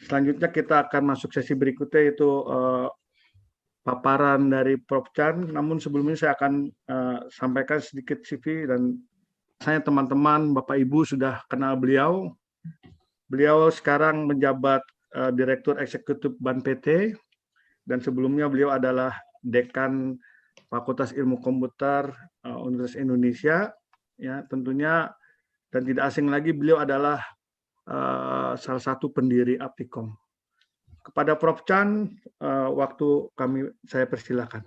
Selanjutnya kita akan masuk sesi berikutnya, yaitu paparan dari Prof. Chan. Namun sebelumnya saya akan sampaikan sedikit CV, dan saya teman-teman, Bapak Ibu sudah kenal beliau. Beliau sekarang menjabat Direktur Eksekutif BAN PT, dan sebelumnya beliau adalah Dekan Fakultas Ilmu Komputer Universitas Indonesia. Ya, tentunya, dan tidak asing lagi, beliau adalah salah satu pendiri Aptikom. Kepada Prof. Chan, waktu saya persilakan.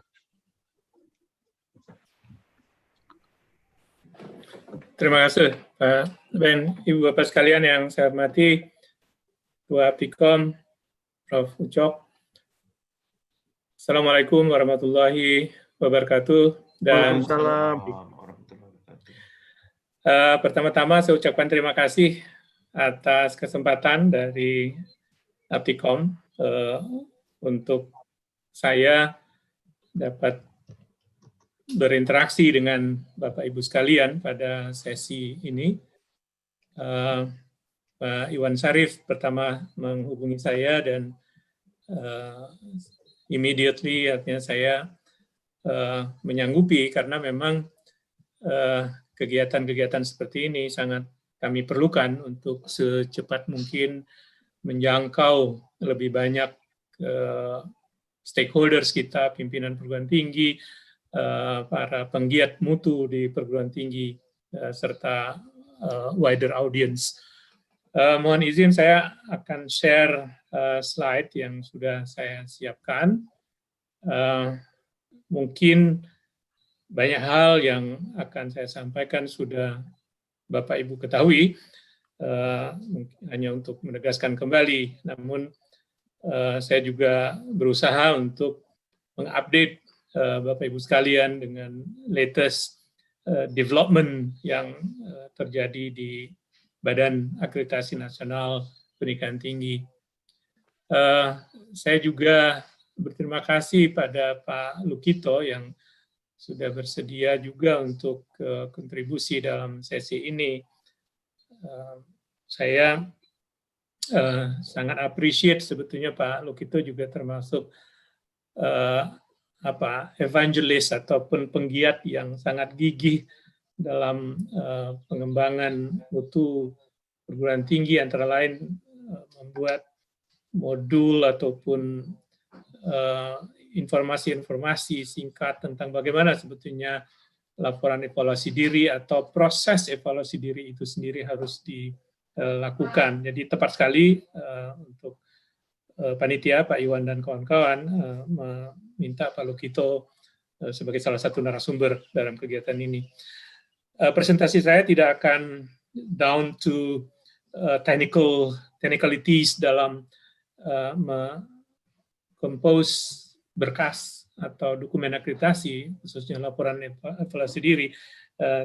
Terima kasih, Pak Ben, Ibu Bapak sekalian yang saya hormati, Ketua Aptikom, Prof. Ucok. Assalamualaikum warahmatullahi wabarakatuh. Dan pertama-tama saya ucapkan terima kasih atas kesempatan dari Aptikom untuk saya dapat berinteraksi dengan Bapak Ibu sekalian pada sesi ini. Pak Iwan Syarif pertama menghubungi saya, dan immediately artinya saya menyanggupi, karena memang kegiatan-kegiatan seperti ini sangat kami perlukan untuk secepat mungkin menjangkau lebih banyak stakeholders kita, pimpinan perguruan tinggi, para penggiat mutu di perguruan tinggi, serta wider audience. Mohon izin saya akan share slide yang sudah saya siapkan. Mungkin banyak hal yang akan saya sampaikan sudah Bapak Ibu ketahui, hanya untuk menegaskan kembali, namun saya juga berusaha untuk mengupdate Bapak Ibu sekalian dengan latest development yang terjadi di Badan Akreditasi Nasional Pendidikan Tinggi. Saya juga berterima kasih pada Pak Lukito yang sudah bersedia juga untuk kontribusi dalam sesi ini. Saya sangat appreciate sebetulnya Pak Lukito juga termasuk evangelis ataupun penggiat yang sangat gigih dalam pengembangan mutu perguruan tinggi, antara lain membuat modul ataupun informasi-informasi singkat tentang bagaimana sebetulnya laporan evaluasi diri atau proses evaluasi diri itu sendiri harus dilakukan. Jadi tepat sekali untuk panitia, Pak Iwan dan kawan-kawan meminta Pak Lukito sebagai salah satu narasumber dalam kegiatan ini. Presentasi saya tidak akan down to technicalities dalam compose berkas atau dokumen akreditasi, khususnya laporan evaluasi diri,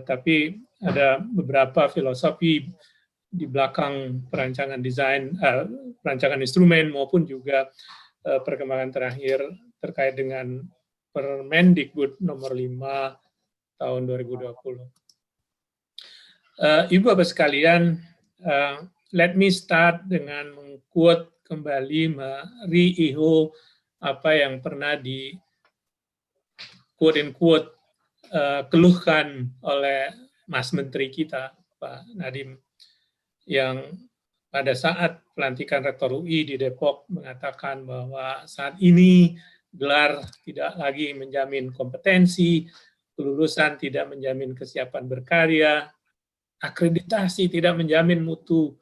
tapi ada beberapa filosofi di belakang perancangan desain, perancangan instrumen, maupun juga perkembangan terakhir terkait dengan Permendikbud nomor 5 tahun 2020. Ibu Bapak sekalian, let me start dengan meng-quote kembali, re-echo apa yang pernah di quote-in-quote keluhkan oleh Mas Menteri kita, Pak Nadiem, yang pada saat pelantikan Rektor UI di Depok mengatakan bahwa saat ini gelar tidak lagi menjamin kompetensi, kelulusan tidak menjamin kesiapan berkarya, akreditasi tidak menjamin mutu,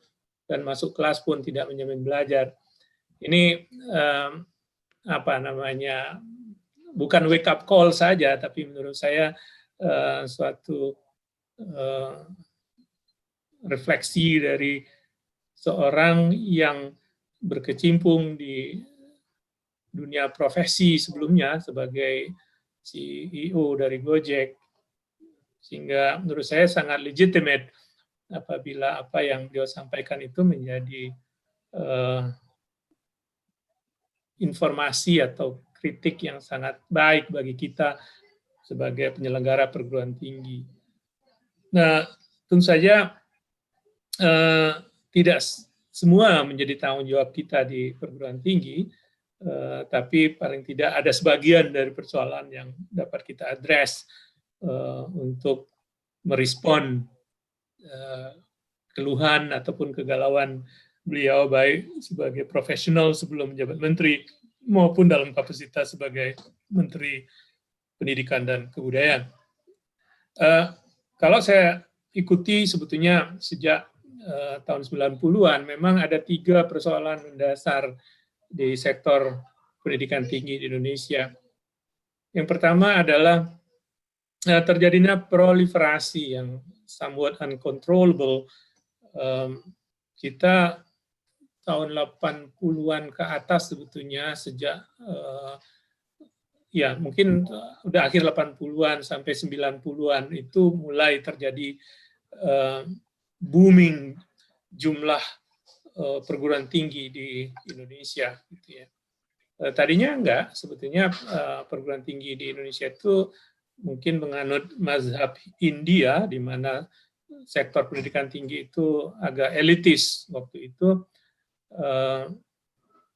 dan masuk kelas pun tidak menjamin belajar. Ini bukan wake up call saja, tapi menurut saya suatu refleksi dari seorang yang berkecimpung di dunia profesi sebelumnya sebagai CEO dari Gojek, sehingga menurut saya sangat legitimate apabila apa yang dia sampaikan itu menjadi informasi atau kritik yang sangat baik bagi kita sebagai penyelenggara perguruan tinggi. Nah, tentu saja tidak semua menjadi tanggung jawab kita di perguruan tinggi, tapi paling tidak ada sebagian dari persoalan yang dapat kita address untuk merespon keluhan ataupun kegalauan beliau baik sebagai profesional sebelum menjabat menteri maupun dalam kapasitas sebagai Menteri Pendidikan dan Kebudayaan. Kalau saya ikuti sebetulnya sejak tahun 90-an memang ada 3 persoalan mendasar di sektor pendidikan tinggi di Indonesia. Yang pertama adalah terjadinya proliferasi yang somewhat uncontrollable. Kita tahun 80-an ke atas sebetulnya sejak ya mungkin udah akhir 80-an sampai 90-an itu mulai terjadi booming jumlah perguruan tinggi di Indonesia gitu ya. Tadinya enggak, sebetulnya perguruan tinggi di Indonesia itu mungkin menganut mazhab India di mana sektor pendidikan tinggi itu agak elitis waktu itu.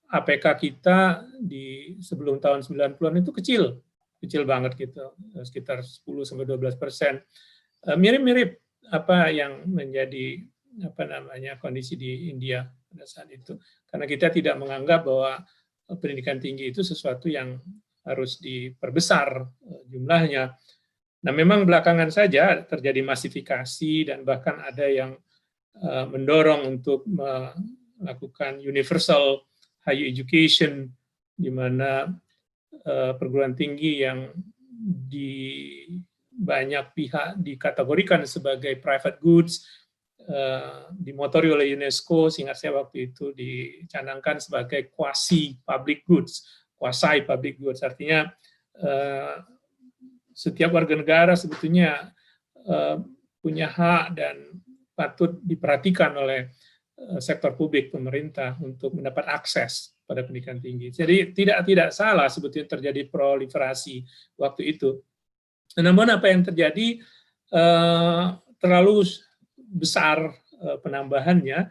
APK kita di sebelum tahun 90-an itu kecil banget gitu, sekitar 10-12%. Mirip-mirip apa yang menjadi kondisi di India pada saat itu. Karena kita tidak menganggap bahwa pendidikan tinggi itu sesuatu yang harus diperbesar jumlahnya. Nah, memang belakangan saja terjadi masifikasi dan bahkan ada yang mendorong untuk melakukan universal higher education, di mana perguruan tinggi yang di banyak pihak dikategorikan sebagai private goods, dimotori oleh UNESCO, seingat saya waktu itu dicanangkan sebagai quasi public goods, artinya setiap warga negara sebetulnya punya hak dan patut diperhatikan oleh sektor publik pemerintah untuk mendapat akses pada pendidikan tinggi. Jadi tidak salah sebetulnya terjadi proliferasi waktu itu. Namun apa yang terjadi terlalu besar penambahannya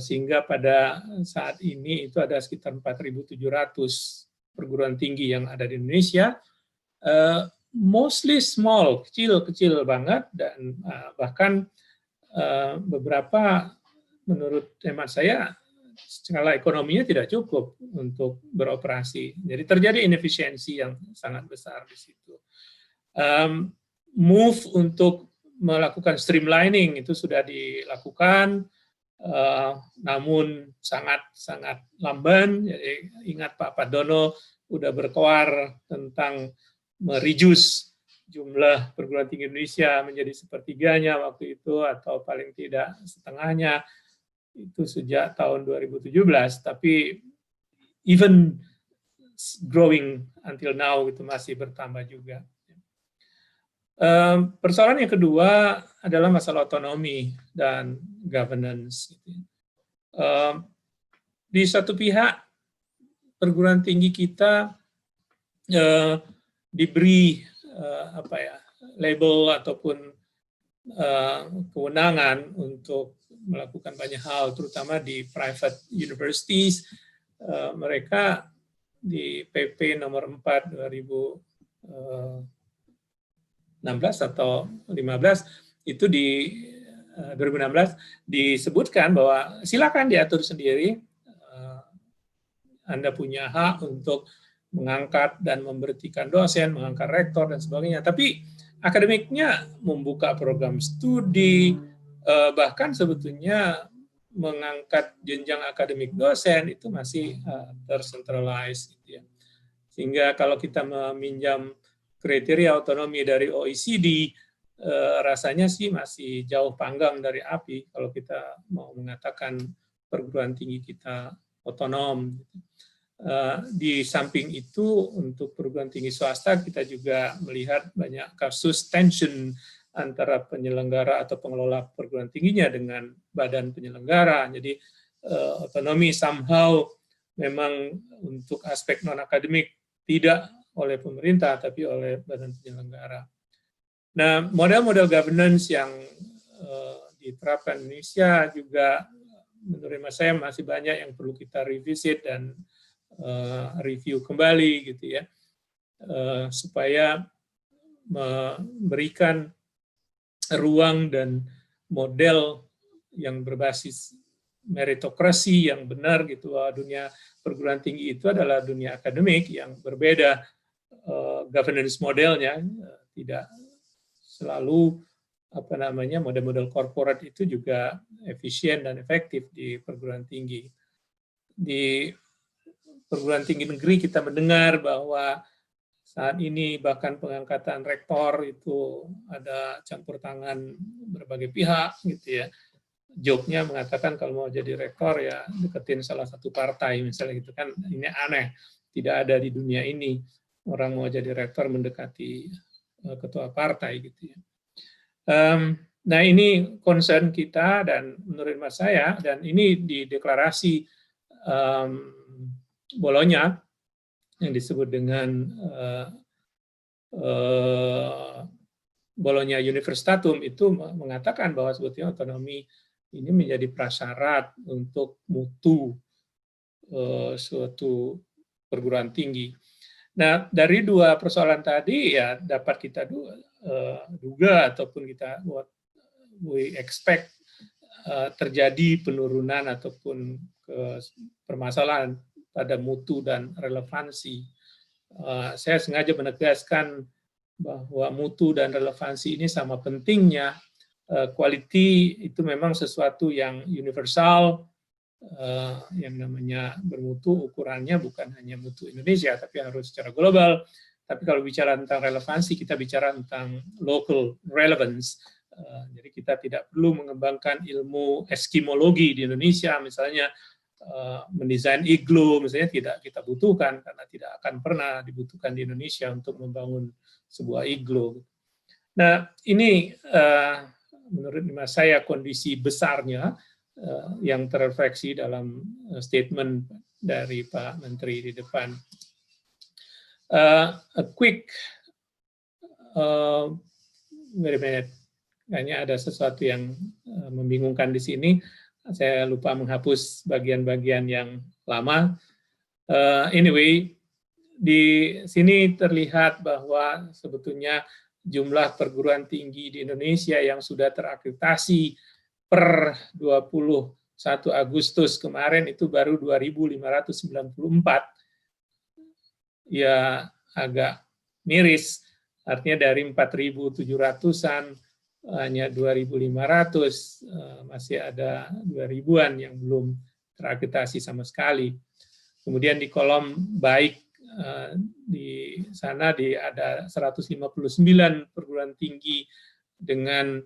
sehingga pada saat ini itu ada sekitar 4.700 perguruan tinggi yang ada di Indonesia, mostly small, kecil banget, dan bahkan beberapa menurut hemat saya skala ekonominya tidak cukup untuk beroperasi. Jadi terjadi inefisiensi yang sangat besar di situ. Move untuk melakukan streamlining itu sudah dilakukan, namun sangat lamban. Jadi ingat Pak Padono udah berkoar tentang mereduce jumlah perguruan tinggi Indonesia menjadi sepertiganya waktu itu atau paling tidak setengahnya itu sejak tahun 2017. Tapi even growing until now itu masih bertambah juga. Persoalan yang kedua adalah masalah otonomi dan governance. Di satu pihak, perguruan tinggi kita diberi label ataupun kewenangan untuk melakukan banyak hal, terutama di private universities. Mereka di PP nomor 4 2016 atau 15 itu di 2016 disebutkan bahwa silakan diatur sendiri, Anda punya hak untuk mengangkat dan memberhentikan dosen, mengangkat rektor dan sebagainya. Tapi akademiknya membuka program studi, bahkan sebetulnya mengangkat jenjang akademik dosen itu masih tersentralized, gitu ya. Sehingga kalau kita meminjam kriteria otonomi dari OECD, rasanya sih masih jauh panggang dari api kalau kita mau mengatakan perguruan tinggi kita otonom. Di samping itu, untuk perguruan tinggi swasta kita juga melihat banyak kasus tension antara penyelenggara atau pengelola perguruan tingginya dengan badan penyelenggara. Jadi otonomi somehow memang untuk aspek non-akademik tidak oleh pemerintah, tapi oleh badan penyelenggara. Nah, model-model governance yang diterapkan Indonesia juga menurut Mas saya masih banyak yang perlu kita revisit dan review kembali gitu ya, supaya memberikan ruang dan model yang berbasis meritokrasi yang benar gitu. Dunia perguruan tinggi itu adalah dunia akademik yang berbeda governance modelnya, tidak selalu model-model korporat itu juga efisien dan efektif di perguruan tinggi. Di perguruan tinggi negeri kita mendengar bahwa saat ini bahkan pengangkatan rektor itu ada campur tangan berbagai pihak gitu ya. Joke-nya mengatakan kalau mau jadi rektor ya deketin salah satu partai misalnya gitu kan. Ini aneh, tidak ada di dunia ini orang mau jadi rektor mendekati ketua partai gitu ya. Nah ini concern kita dan menurut Mas saya, dan ini di deklarasi Bologna yang disebut dengan Bologna Universitatum itu mengatakan bahwa sebetulnya otonomi ini menjadi prasyarat untuk mutu suatu perguruan tinggi. Nah, dari dua persoalan tadi ya dapat kita duga ataupun kita we expect terjadi penurunan ataupun permasalahan pada mutu dan relevansi. Saya sengaja menegaskan bahwa mutu dan relevansi ini sama pentingnya. Quality itu memang sesuatu yang universal, yang namanya bermutu ukurannya bukan hanya mutu Indonesia, tapi harus secara global. Tapi kalau bicara tentang relevansi, kita bicara tentang local relevance. Jadi kita tidak perlu mengembangkan ilmu eskimologi di Indonesia, misalnya mendesain iglo, misalnya tidak kita butuhkan, karena tidak akan pernah dibutuhkan di Indonesia untuk membangun sebuah iglo. Nah, ini menurut Mas saya kondisi besarnya yang terrefleksi dalam statement dari Pak Menteri di depan. A quick, wait a minute, kayaknya ada sesuatu yang membingungkan di sini. Saya lupa menghapus bagian-bagian yang lama. Anyway, di sini terlihat bahwa sebetulnya jumlah perguruan tinggi di Indonesia yang sudah terakreditasi per 21 Agustus kemarin itu baru 2.594. Ya agak miris, artinya dari 4.700-an hanya 2.500, masih ada 2.000-an yang belum terakreditasi sama sekali. Kemudian di kolom baik, di sana ada 159 perguruan tinggi dengan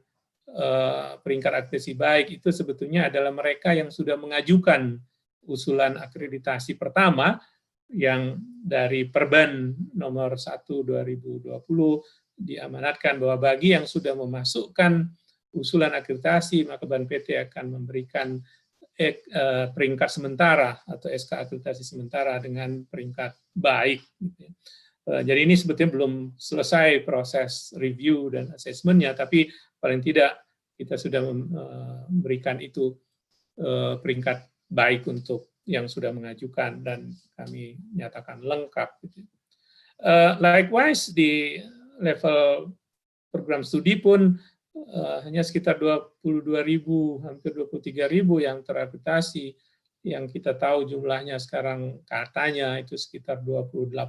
peringkat akreditasi baik. Itu sebetulnya adalah mereka yang sudah mengajukan usulan akreditasi pertama yang dari Perban nomor 1/2020 diamanatkan bahwa bagi yang sudah memasukkan usulan akreditasi maka BNPT akan memberikan peringkat sementara atau SK akreditasi sementara dengan peringkat baik. Jadi ini sebetulnya belum selesai proses review dan asesmennya, tapi paling tidak kita sudah memberikan itu peringkat baik untuk yang sudah mengajukan dan kami nyatakan lengkap. Likewise di level program studi pun hanya sekitar 22.000, hampir 23.000 yang terakreditasi. Yang kita tahu jumlahnya sekarang katanya itu sekitar 28.000.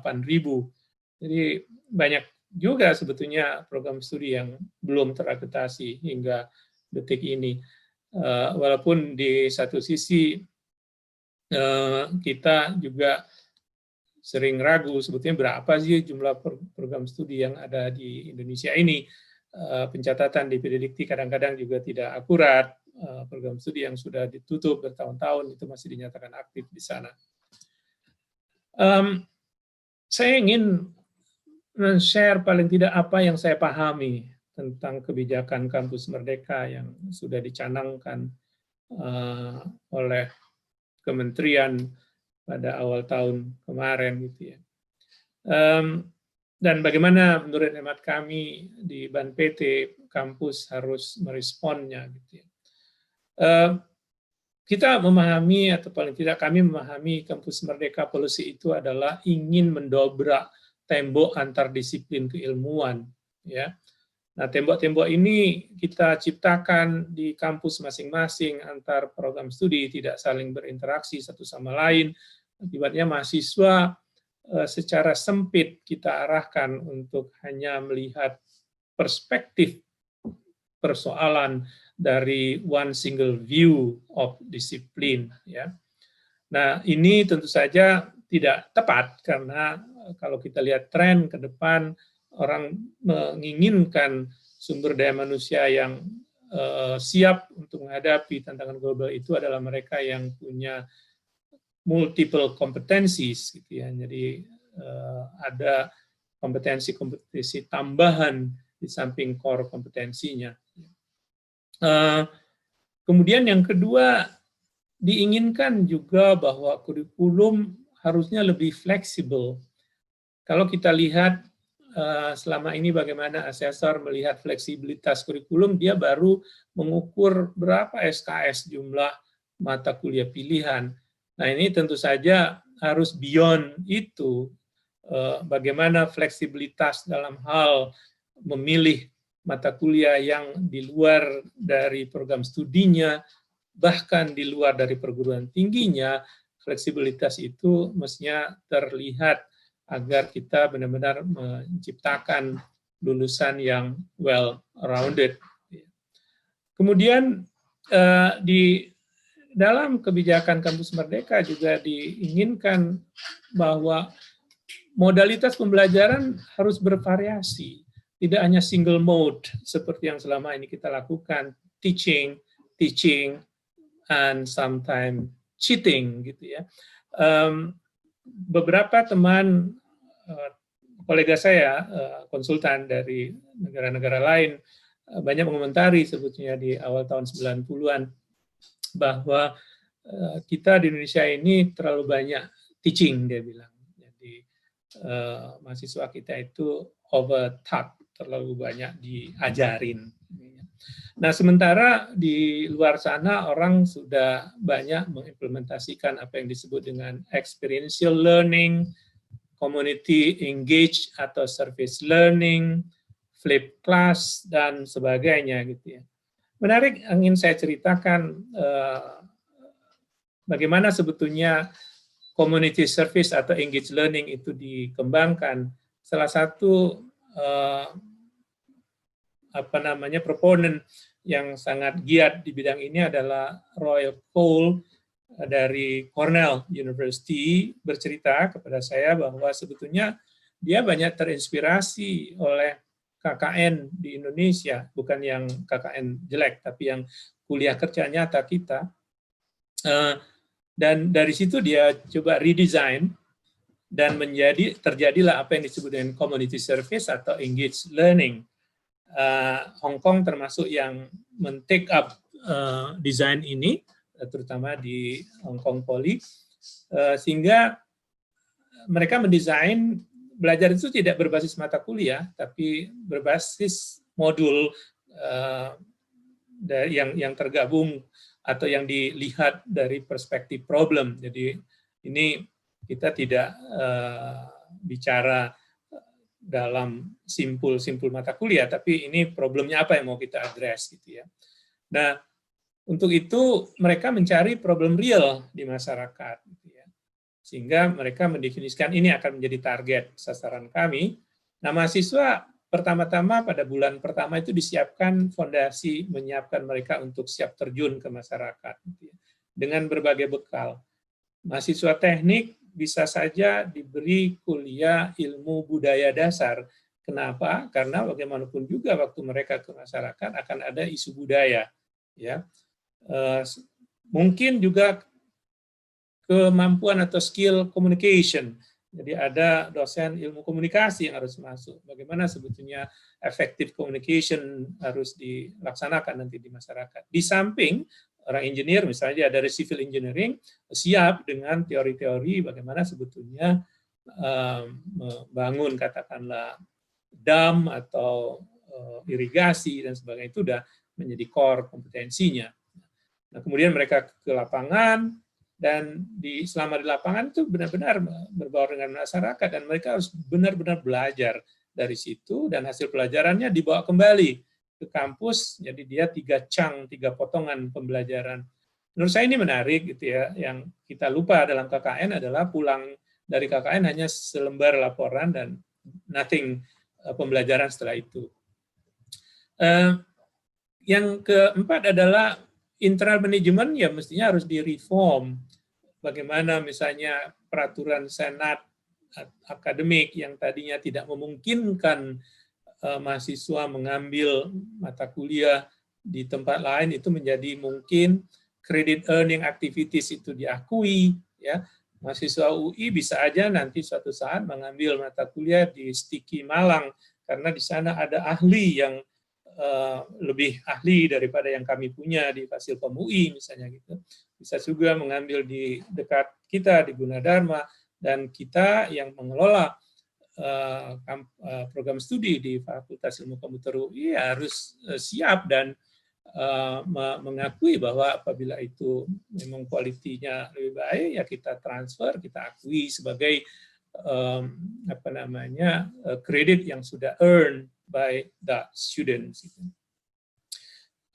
Jadi banyak juga sebetulnya program studi yang belum terakreditasi hingga detik ini. Walaupun di satu sisi kita juga sering ragu sebetulnya berapa sih jumlah program studi yang ada di Indonesia ini. Pencatatan di Dikti kadang-kadang juga tidak akurat. Program studi yang sudah ditutup bertahun-tahun itu masih dinyatakan aktif di sana. Saya ingin men-share paling tidak apa yang saya pahami tentang kebijakan Kampus Merdeka yang sudah dicanangkan oleh Kementerian pada awal tahun kemarin gitu ya. Dan bagaimana menurut hemat kami di BNPT kampus harus meresponnya gitu ya. kita memahami, atau paling tidak kami memahami, Kampus Merdeka Policy itu adalah ingin mendobrak tembok antar disiplin keilmuan, ya. Nah, tembok-tembok ini kita ciptakan di kampus masing-masing antar program studi, tidak saling berinteraksi satu sama lain. Akibatnya mahasiswa secara sempit kita arahkan untuk hanya melihat perspektif persoalan dari one single view of disiplin, ya. Nah, ini tentu saja tidak tepat karena kalau kita lihat tren ke depan, orang menginginkan sumber daya manusia yang siap untuk menghadapi tantangan global itu adalah mereka yang punya multiple competencies, gitu ya. Jadi ada kompetensi-kompetensi tambahan di samping core kompetensinya. Kemudian yang kedua, diinginkan juga bahwa kurikulum harusnya lebih fleksibel. Kalau kita lihat selama ini bagaimana asesor melihat fleksibilitas kurikulum, dia baru mengukur berapa SKS jumlah mata kuliah pilihan. Nah, ini tentu saja harus beyond itu. Bagaimana fleksibilitas dalam hal memilih mata kuliah yang di luar dari program studinya, bahkan di luar dari perguruan tingginya, fleksibilitas itu mestinya terlihat agar kita benar-benar menciptakan lulusan yang well-rounded. Kemudian di dalam kebijakan Kampus Merdeka juga diinginkan bahwa modalitas pembelajaran harus bervariasi, tidak hanya single mode seperti yang selama ini kita lakukan, teaching, and sometimes cheating, gitu ya. Beberapa teman kolega saya, konsultan dari negara-negara lain, banyak mengomentari sebetulnya di awal tahun 90-an bahwa kita di Indonesia ini terlalu banyak teaching, dia bilang. Jadi mahasiswa kita itu over-taught, terlalu banyak diajarin. Nah, sementara di luar sana orang sudah banyak mengimplementasikan apa yang disebut dengan experiential learning, community engaged atau service learning, flip class, dan sebagainya, gitu ya. Menarik, ingin saya ceritakan bagaimana sebetulnya community service atau engaged learning itu dikembangkan. Salah satu proponen yang sangat giat di bidang ini adalah Roy Cole dari Cornell University, bercerita kepada saya bahwa sebetulnya dia banyak terinspirasi oleh KKN di Indonesia, bukan yang KKN jelek, tapi yang kuliah kerja nyata kita. Dan dari situ dia coba redesign dan terjadilah apa yang disebut dengan community service atau engaged learning. Hong Kong termasuk yang men-take up desain ini, terutama di Hong Kong Poly, sehingga mereka mendesain belajar itu tidak berbasis mata kuliah, tapi berbasis modul yang tergabung atau yang dilihat dari perspektif problem. Jadi ini kita tidak bicara dalam simpul mata kuliah, tapi ini problemnya apa yang mau kita address, gitu ya. Nah, untuk itu mereka mencari problem real di masyarakat, gitu ya. Sehingga mereka mendefinisikan ini akan menjadi target sasaran kami. Nah, mahasiswa pertama-tama pada bulan pertama itu disiapkan fondasi, menyiapkan mereka untuk siap terjun ke masyarakat, gitu ya, dengan berbagai bekal. Mahasiswa teknik bisa saja diberi kuliah ilmu budaya dasar. Kenapa? Karena bagaimanapun juga waktu mereka ke masyarakat akan ada isu budaya, ya. Mungkin juga kemampuan atau skill communication. Jadi ada dosen ilmu komunikasi yang harus masuk. Bagaimana sebetulnya effective communication harus dilaksanakan nanti di masyarakat. Di samping orang engineer, misalnya dari civil engineering, siap dengan teori-teori bagaimana sebetulnya membangun katakanlah dam atau irigasi dan sebagainya, itu sudah menjadi core kompetensinya. Nah, kemudian mereka ke lapangan, dan selama di lapangan itu benar-benar berbaur dengan masyarakat, dan mereka harus benar-benar belajar dari situ, dan hasil pelajarannya dibawa kembali ke kampus. Jadi dia 3 potongan pembelajaran. Menurut saya ini menarik gitu ya. Yang kita lupa dalam KKN adalah pulang dari KKN hanya selembar laporan dan nothing pembelajaran setelah itu. Yang keempat adalah internal management, ya mestinya harus direform. Bagaimana misalnya peraturan senat akademik yang tadinya tidak memungkinkan mahasiswa mengambil mata kuliah di tempat lain itu menjadi mungkin, credit earning activities itu diakui, ya. Mahasiswa UI bisa aja nanti suatu saat mengambil mata kuliah di Stiki Malang karena di sana ada ahli yang lebih ahli daripada yang kami punya di Fasilkom UI misalnya gitu. Bisa juga mengambil di dekat kita di Gunadarma, dan kita yang mengelola program studi di Fakultas Ilmu Komputer UI harus siap dan mengakui bahwa apabila itu memang kualitinya lebih baik, ya kita transfer, kita akui sebagai kredit yang sudah earned by the students.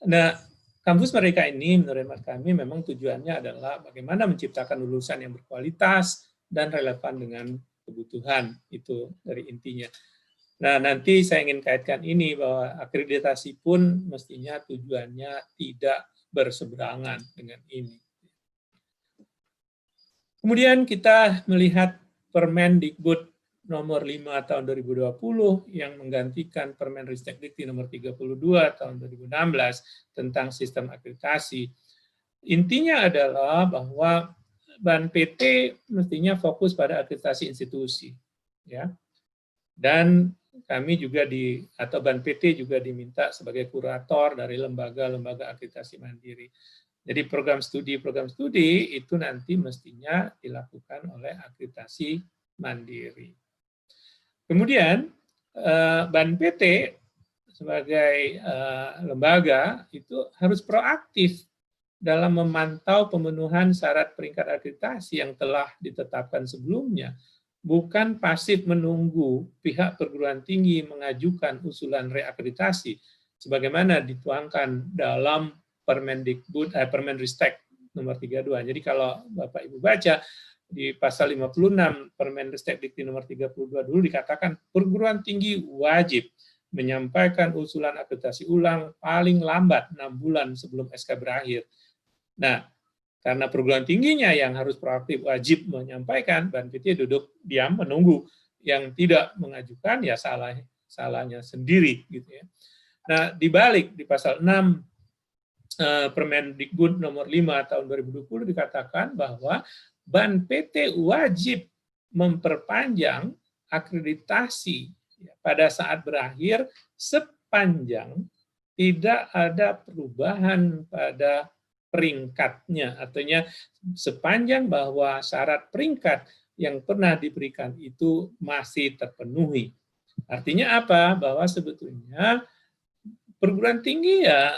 Nah, kampus mereka ini menurut kami memang tujuannya adalah bagaimana menciptakan lulusan yang berkualitas dan relevan dengan kebutuhan, itu dari intinya. Nah, nanti saya ingin kaitkan ini bahwa akreditasi pun mestinya tujuannya tidak berseberangan dengan ini. Kemudian kita melihat Permendikbud nomor 5 tahun 2020 yang menggantikan Permenristekdikti nomor 32 tahun 2016 tentang sistem akreditasi. Intinya adalah bahwa BAN PT mestinya fokus pada akreditasi institusi, ya. Dan kami juga atau BAN PT juga diminta sebagai kurator dari lembaga-lembaga akreditasi mandiri. Jadi program studi itu nanti mestinya dilakukan oleh akreditasi mandiri. Kemudian BAN PT sebagai lembaga itu harus proaktif dalam memantau pemenuhan syarat peringkat akreditasi yang telah ditetapkan sebelumnya. Bukan pasif menunggu pihak perguruan tinggi mengajukan usulan reakreditasi sebagaimana dituangkan dalam Permenristek nomor 32. Jadi kalau Bapak Ibu baca di pasal 56 Permenristekdikti nomor 32 dulu dikatakan perguruan tinggi wajib menyampaikan usulan akreditasi ulang paling lambat 6 bulan sebelum SK berakhir. Nah, karena perguruan tingginya yang harus proaktif wajib menyampaikan, BAN PT duduk diam menunggu. Yang tidak mengajukan ya salahnya sendiri gitu ya. Nah, dibalik di pasal 6 Permendikbud nomor 5 tahun 2020 dikatakan bahwa BAN PT wajib memperpanjang akreditasi pada saat berakhir sepanjang tidak ada perubahan pada peringkatnya, artinya sepanjang bahwa syarat peringkat yang pernah diberikan itu masih terpenuhi. Artinya apa? Bahwa sebetulnya perguruan tinggi ya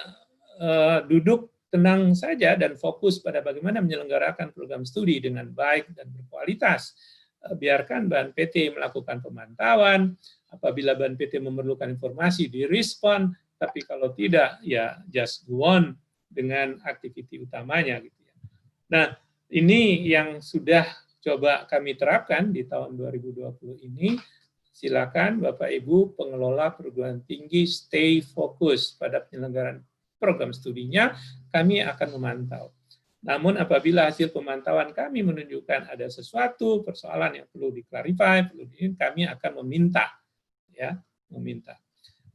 duduk tenang saja dan fokus pada bagaimana menyelenggarakan program studi dengan baik dan berkualitas. Biarkan BAN PT melakukan pemantauan, apabila BAN PT memerlukan informasi direspon, tapi kalau tidak ya just go on dengan aktiviti utamanya gitu ya. Nah, ini yang sudah coba kami terapkan di tahun 2020 ini. Silakan Bapak Ibu pengelola perguruan tinggi stay fokus pada penyelenggaraan program studinya, kami akan memantau. Namun apabila hasil pemantauan kami menunjukkan ada sesuatu persoalan yang perlu diklarifikasi, kami akan meminta, ya, meminta.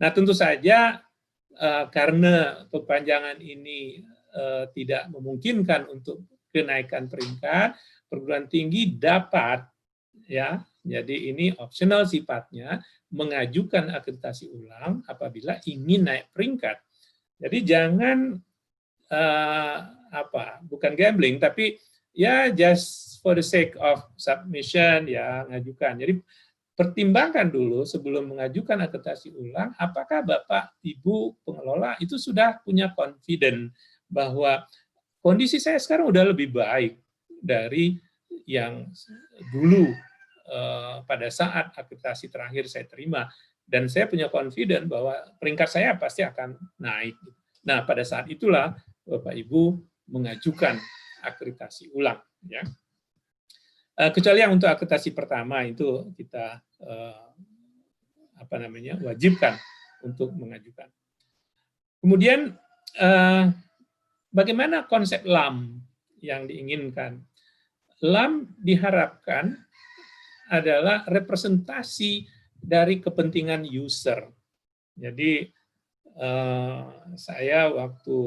Nah, tentu saja karena perpanjangan ini tidak memungkinkan untuk kenaikan peringkat, perguruan tinggi dapat, ya, jadi ini opsional sifatnya, mengajukan akreditasi ulang apabila ingin naik peringkat. Jadi jangan bukan gambling, tapi ya just for the sake of submission ya ngajukan. Jadi pertimbangkan dulu sebelum mengajukan akreditasi ulang, apakah Bapak Ibu pengelola itu sudah punya confident bahwa kondisi saya sekarang udah lebih baik dari yang dulu pada saat akreditasi terakhir saya terima, dan saya punya confident bahwa peringkat saya pasti akan naik. Nah, pada saat itulah Bapak Ibu mengajukan akreditasi ulang, ya. Kecuali yang untuk akreditasi pertama itu kita wajibkan untuk mengajukan. Kemudian bagaimana konsep LAM yang diinginkan? LAM diharapkan adalah representasi dari kepentingan user. Jadi saya waktu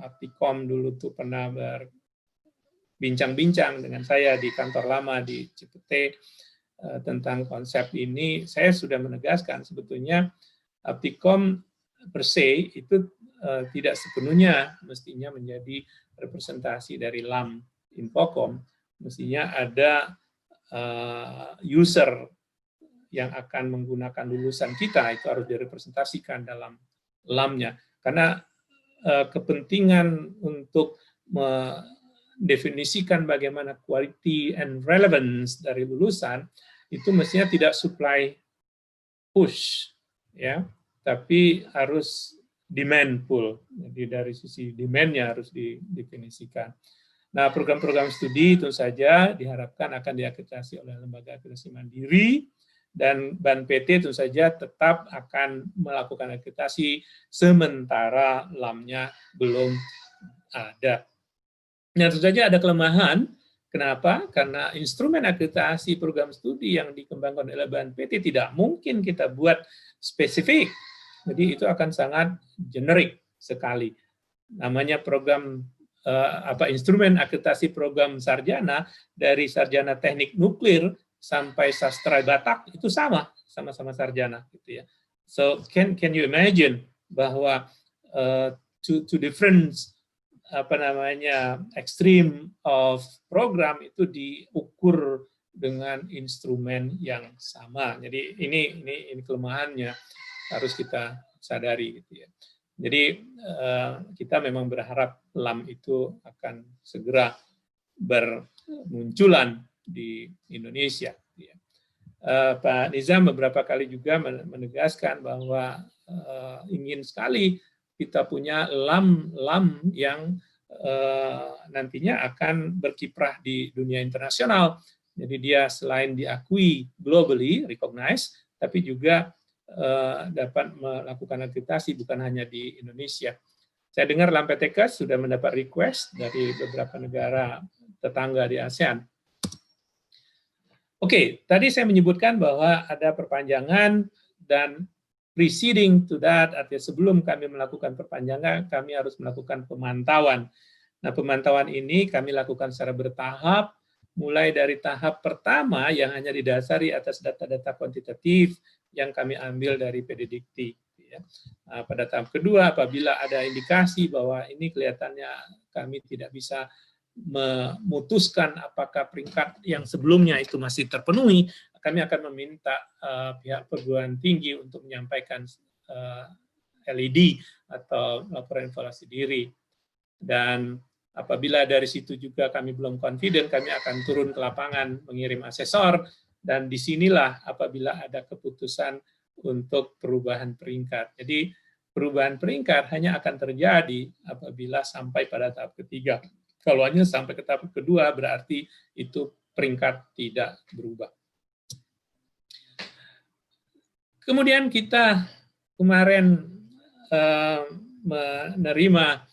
Aptikom dulu tuh pernah berbincang-bincang dengan saya di kantor lama di Cipete tentang konsep ini. Saya sudah menegaskan sebetulnya Aptikom per se itu tidak sepenuhnya mestinya menjadi representasi dari LAM Infocom. Mestinya ada user yang akan menggunakan lulusan kita itu harus direpresentasikan dalam LAM-nya, karena kepentingan untuk mendefinisikan bagaimana quality and relevance dari lulusan itu mestinya tidak supply push, ya, tapi harus demand pull. Jadi dari sisi demand-nya harus didefinisikan. Nah, program-program studi tentu saja diharapkan akan diakreditasi oleh lembaga akreditasi mandiri, dan BAN-PT tentu saja tetap akan melakukan akreditasi sementara LAM-nya belum ada. Nah, tentu saja ada kelemahan. Kenapa? Karena instrumen akreditasi program studi yang dikembangkan oleh BAN-PT tidak mungkin kita buat spesifik. Jadi itu akan sangat generik sekali. Namanya program instrumen akreditasi program sarjana, dari sarjana teknik nuklir sampai sastra Batak itu sama-sama sarjana, gitu ya. So can you imagine bahwa two different extreme of program itu diukur dengan instrumen yang sama. Jadi ini kelemahannya harus kita sadari, gitu ya. Jadi kita memang berharap LAM itu akan segera bermunculan di Indonesia. Pak Nizam beberapa kali juga menegaskan bahwa ingin sekali kita punya LAM yang nantinya akan berkiprah di dunia internasional. Jadi dia selain diakui globally, recognized, tapi juga dapat melakukan akreditasi bukan hanya di Indonesia. Saya dengar LAM PTK sudah mendapat request dari beberapa negara tetangga di ASEAN. Oke, tadi saya menyebutkan bahwa ada perpanjangan, dan preceding to that, artinya sebelum kami melakukan perpanjangan, kami harus melakukan pemantauan. Nah, pemantauan ini kami lakukan secara bertahap, mulai dari tahap pertama yang hanya didasari atas data-data kuantitatif yang kami ambil dari PDDikti. Nah, pada tahap kedua, apabila ada indikasi bahwa ini kelihatannya kami tidak bisa memutuskan apakah peringkat yang sebelumnya itu masih terpenuhi, kami akan meminta pihak perguruan tinggi untuk menyampaikan LED atau laporan evaluasi diri. Dan apabila dari situ juga kami belum confident, kami akan turun ke lapangan mengirim asesor, dan disinilah apabila ada keputusan untuk perubahan peringkat. Jadi perubahan peringkat hanya akan terjadi apabila sampai pada tahap ketiga. Kalau hanya sampai ke tahap kedua, berarti itu peringkat tidak berubah. Kemudian kita kemarin menerima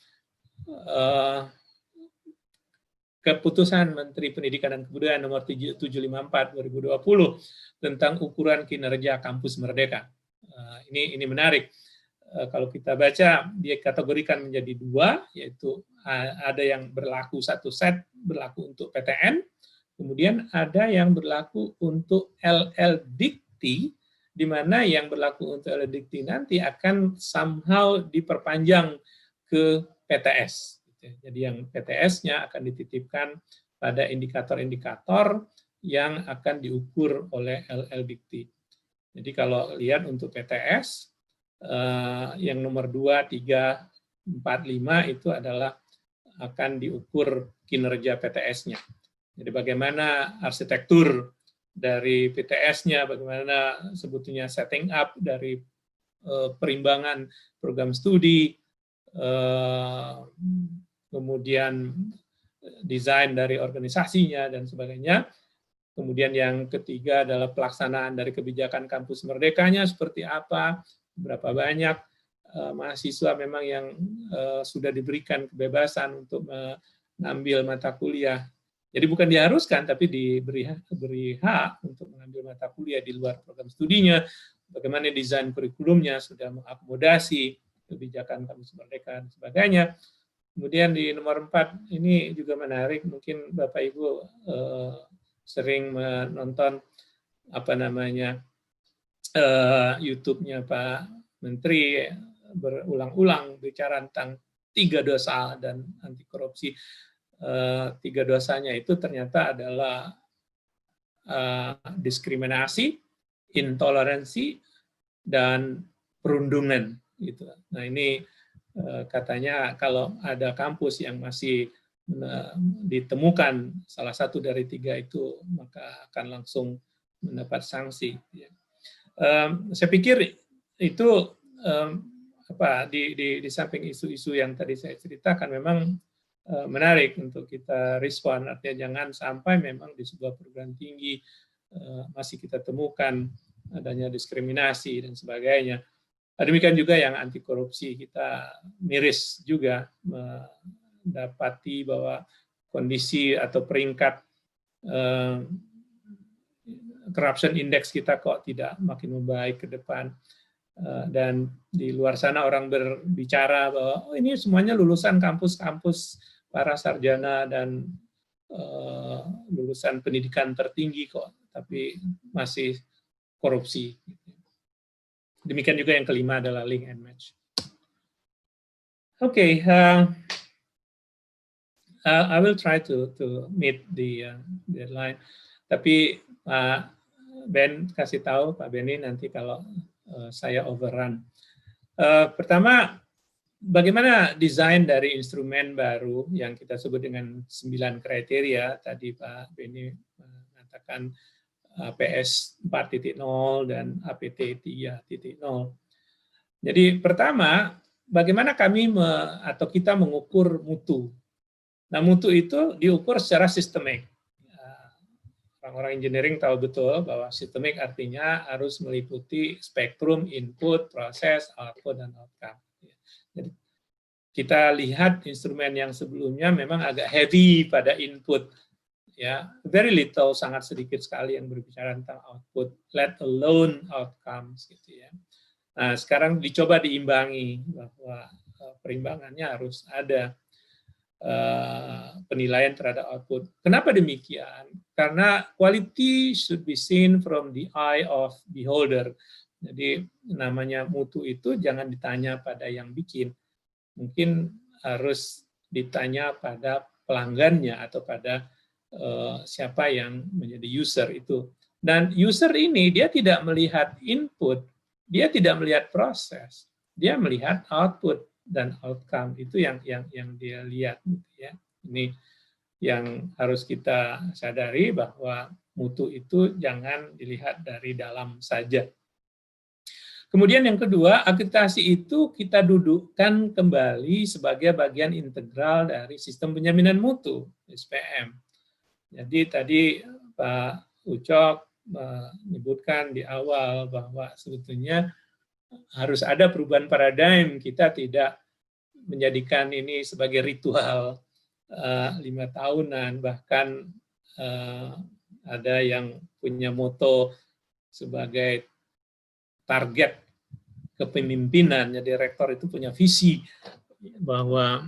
keputusan Menteri Pendidikan dan Kebudayaan nomor 754 2020 tentang ukuran kinerja kampus merdeka. Ini menarik. Kalau kita baca, dia kategorikan menjadi dua, yaitu ada yang berlaku satu set berlaku untuk PTN, kemudian ada yang berlaku untuk LL-Dikti, di mana yang berlaku untuk LL-Dikti nanti akan somehow diperpanjang ke PTS. Jadi yang PTS-nya akan dititipkan pada indikator-indikator yang akan diukur oleh LL-Dikti. Jadi kalau lihat untuk PTS, yang nomor 2, 3, 4, 5 itu adalah akan diukur kinerja PTS-nya. Jadi bagaimana arsitektur dari PTS-nya, bagaimana sebetulnya setting up dari perimbangan program studi, kemudian desain dari organisasinya dan sebagainya. Kemudian yang ketiga adalah pelaksanaan dari kebijakan kampus merdekanya seperti apa, berapa banyak mahasiswa memang yang sudah diberikan kebebasan untuk mengambil mata kuliah. Jadi bukan diharuskan, tapi diberi hak untuk mengambil mata kuliah di luar program studinya, bagaimana desain kurikulumnya sudah mengakomodasi kebijakan kampus merdeka dan sebagainya. Kemudian di nomor 4 ini juga menarik, mungkin Bapak Ibu sering menonton YouTube-nya Pak Menteri berulang-ulang bicara tentang 3 dosa dan anti korupsi. 3 dosanya itu ternyata adalah diskriminasi, intoleransi, dan perundungan. Gitu. Nah ini katanya kalau ada kampus yang masih ditemukan salah satu dari 3 itu, maka akan langsung mendapat sanksi. Saya pikir itu di samping isu-isu yang tadi saya ceritakan memang menarik untuk kita respon. Artinya jangan sampai memang di sebuah perguruan tinggi masih kita temukan adanya diskriminasi dan sebagainya. Demikian juga yang anti korupsi, kita miris juga mendapati bahwa kondisi atau peringkat corruption index kita kok tidak makin membaik ke depan. Dan di luar sana orang berbicara bahwa ini semuanya lulusan kampus-kampus para sarjana dan lulusan pendidikan tertinggi kok, tapi masih korupsi. Demikian juga yang kelima adalah link and match. Okay, I will try to meet the deadline. Tapi Pak Ben kasih tahu, Pak Benny, nanti kalau saya overrun. Pertama, bagaimana desain dari instrumen baru yang kita sebut dengan 9 kriteria, tadi Pak Benny mengatakan APS 4.0 dan APT 3.0. Jadi pertama, bagaimana kami atau kita mengukur mutu. Nah, mutu itu diukur secara sistemik. Orang-orang engineering tahu betul bahwa sistemik artinya harus meliputi spektrum input, proses, output, dan outcome. Jadi kita lihat instrumen yang sebelumnya memang agak heavy pada input, ya, very little, sangat sedikit sekali yang berbicara tentang output, let alone outcomes, gitu ya. Nah, sekarang dicoba diimbangi bahwa perimbangannya harus ada penilaian terhadap output. Kenapa demikian? Karena quality should be seen from the eye of beholder. Jadi namanya mutu itu jangan ditanya pada yang bikin, mungkin harus ditanya pada pelanggannya atau pada siapa yang menjadi user itu. Dan user ini dia tidak melihat input, dia tidak melihat proses, dia melihat output dan outcome, itu yang dia lihat, gitu ya. Ini yang harus kita sadari, bahwa mutu itu jangan dilihat dari dalam saja. Kemudian yang kedua, akreditasi itu kita dudukkan kembali sebagai bagian integral dari sistem penjaminan mutu SPM. Jadi tadi Pak Ucok menyebutkan di awal bahwa sebetulnya harus ada perubahan paradigma. Kita tidak menjadikan ini sebagai ritual 5 tahunan, bahkan ada yang punya moto sebagai target kepemimpinan. Jadi rektor itu punya visi bahwa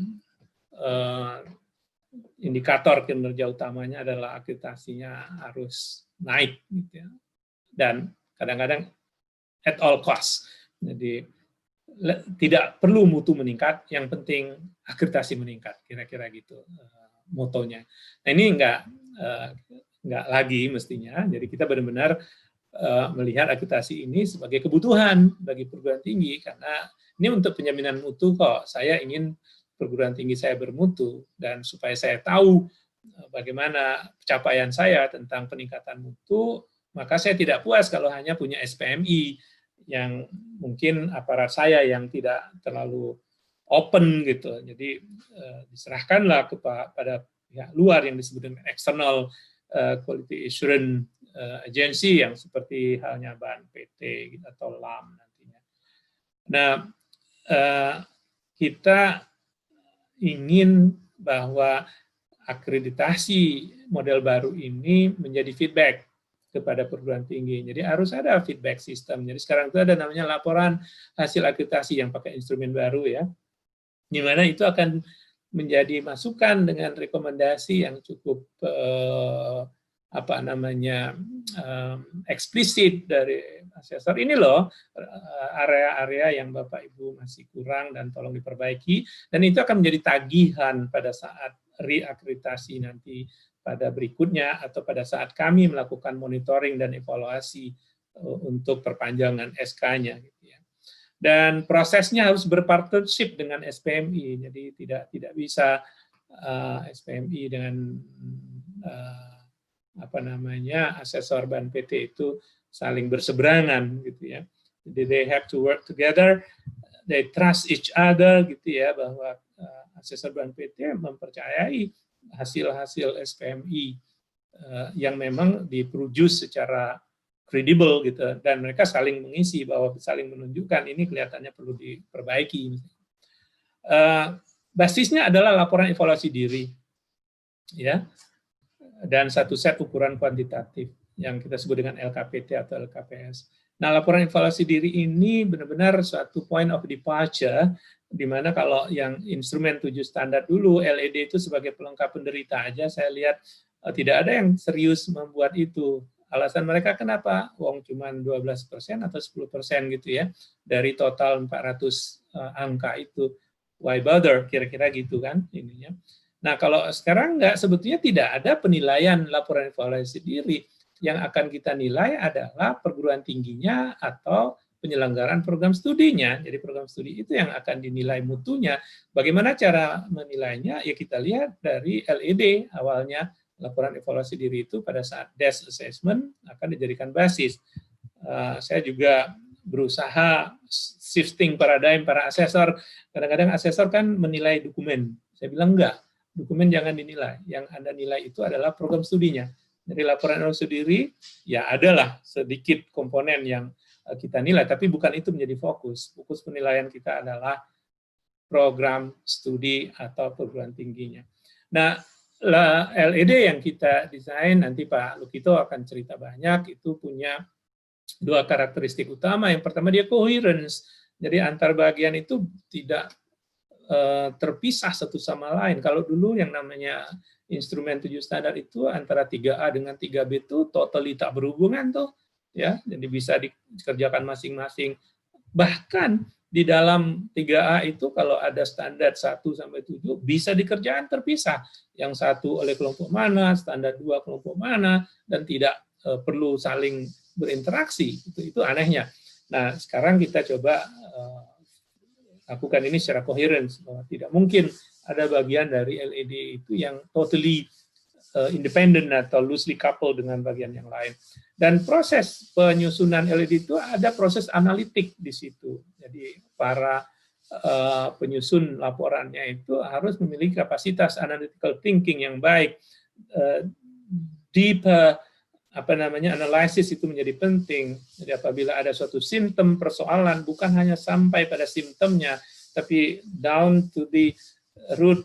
indikator kinerja utamanya adalah akreditasinya harus naik, gitu ya. Dan kadang-kadang at all cost. Jadi tidak perlu mutu meningkat, yang penting akreditasi meningkat, kira-kira gitu motonya. Nah ini enggak lagi mestinya. Jadi kita benar-benar melihat akreditasi ini sebagai kebutuhan bagi perguruan tinggi, karena ini untuk penjaminan mutu kok. Saya ingin perguruan tinggi saya bermutu, dan supaya saya tahu bagaimana pencapaian saya tentang peningkatan mutu, maka saya tidak puas kalau hanya punya SPMI yang mungkin aparat saya yang tidak terlalu open gitu. Jadi diserahkanlah kepada pihak luar yang disebut dengan external quality assurance agency yang seperti halnya BNPT atau LAM nantinya. Nah, kita ingin bahwa akreditasi model baru ini menjadi feedback kepada perguruan tinggi. Jadi harus ada feedback system. Jadi sekarang itu ada namanya laporan hasil akreditasi yang pakai instrumen baru ya, di mana itu akan menjadi masukan dengan rekomendasi yang cukup eksplisit dari asesor. Ini loh area-area yang Bapak Ibu masih kurang dan tolong diperbaiki, dan itu akan menjadi tagihan pada saat reakreditasi nanti pada berikutnya atau pada saat kami melakukan monitoring dan evaluasi untuk perpanjangan SK-nya gitu ya. Dan prosesnya harus berpartnership dengan SPMI, jadi tidak bisa SPMI dengan asesor BNPT itu saling berseberangan gitu ya. Jadi they have to work together, they trust each other gitu ya, bahwa asesor BNPT mempercayai hasil-hasil SPMI yang memang diproduce secara kredibel gitu, dan mereka saling mengisi bahwa saling menunjukkan ini kelihatannya perlu diperbaiki. Basisnya adalah laporan evaluasi diri, ya, dan satu set ukuran kuantitatif yang kita sebut dengan LKPT atau LKPS. Nah, laporan evaluasi diri ini benar-benar suatu point of departure, di mana kalau yang instrumen 7 standar dulu, LED itu sebagai pelengkap penderita aja, saya lihat tidak ada yang serius membuat itu. Alasan mereka kenapa? Wong cuma 12% atau 10% gitu ya, dari total 400 angka itu. Why bother? Kira-kira gitu kan ininya. Nah, kalau sekarang enggak, sebetulnya tidak ada penilaian laporan evaluasi diri. Yang akan kita nilai adalah perguruan tingginya atau penyelenggaraan program studinya. Jadi program studi itu yang akan dinilai mutunya. Bagaimana cara menilainya? Ya kita lihat dari LED awalnya. Laporan evaluasi diri itu pada saat desk assessment akan dijadikan basis. Saya juga berusaha shifting paradigm para asesor. Kadang-kadang asesor kan menilai dokumen. Saya bilang enggak, dokumen jangan dinilai. Yang Anda nilai itu adalah program studinya. Jadi laporan evaluasi diri, ya adalah sedikit komponen yang kita nilai, tapi bukan itu menjadi fokus. Fokus penilaian kita adalah program studi atau perguruan tingginya. Nah, LED yang kita desain, nanti Pak Lukito akan cerita banyak, itu punya dua karakteristik utama. Yang pertama dia coherence, jadi antar bagian itu tidak terpisah satu sama lain. Kalau dulu yang namanya instrumen 7 standar itu antara 3A dengan 3B itu totally tak berhubungan tuh, ya. Jadi bisa dikerjakan masing-masing. Bahkan di dalam 3A itu kalau ada standar 1 sampai 7 bisa dikerjakan terpisah. Yang satu oleh kelompok mana, standar 2 kelompok mana, dan tidak perlu saling berinteraksi. Itu anehnya. Nah, sekarang kita coba lakukan ini secara coherence, bahwa tidak mungkin ada bagian dari LED itu yang totally independent atau loosely coupled dengan bagian yang lain. Dan proses penyusunan LED itu ada proses analitik di situ. Jadi para penyusun laporannya itu harus memiliki kapasitas analytical thinking yang baik. Deep analisis itu menjadi penting. Jadi apabila ada suatu simptom persoalan, bukan hanya sampai pada simptomnya, tapi down to the root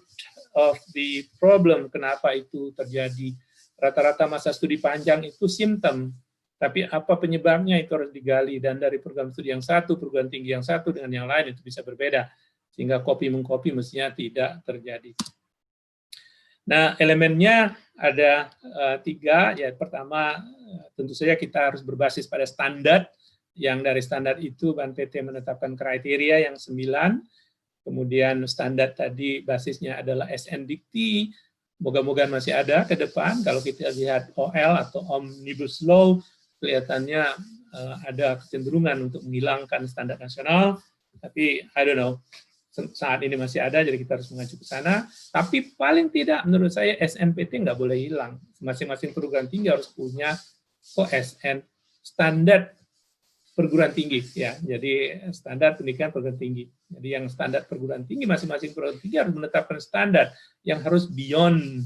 of the problem, kenapa itu terjadi. Rata-rata masa studi panjang itu simptom, tapi apa penyebabnya itu harus digali, dan dari program studi yang satu, perguruan tinggi yang satu dengan yang lain itu bisa berbeda, sehingga copy-mengcopy mestinya tidak terjadi. Nah, elemennya ada 3, ya pertama tentu saja kita harus berbasis pada standar, yang dari standar itu BNPT menetapkan kriteria yang 9, kemudian standar tadi basisnya adalah SNDT, moga-moga masih ada ke depan. Kalau kita lihat OL atau Omnibus Law, kelihatannya ada kecenderungan untuk menghilangkan standar nasional, tapi I don't know. saat ini masih ada, jadi kita harus mengacu ke sana. Tapi paling tidak menurut saya SNPT nggak boleh hilang. Masing-masing perguruan tinggi harus punya OSN, standar perguruan tinggi, ya. Jadi standar pendidikan perguruan tinggi. Jadi yang standar perguruan tinggi, masing-masing perguruan tinggi harus menetapkan standar yang harus beyond,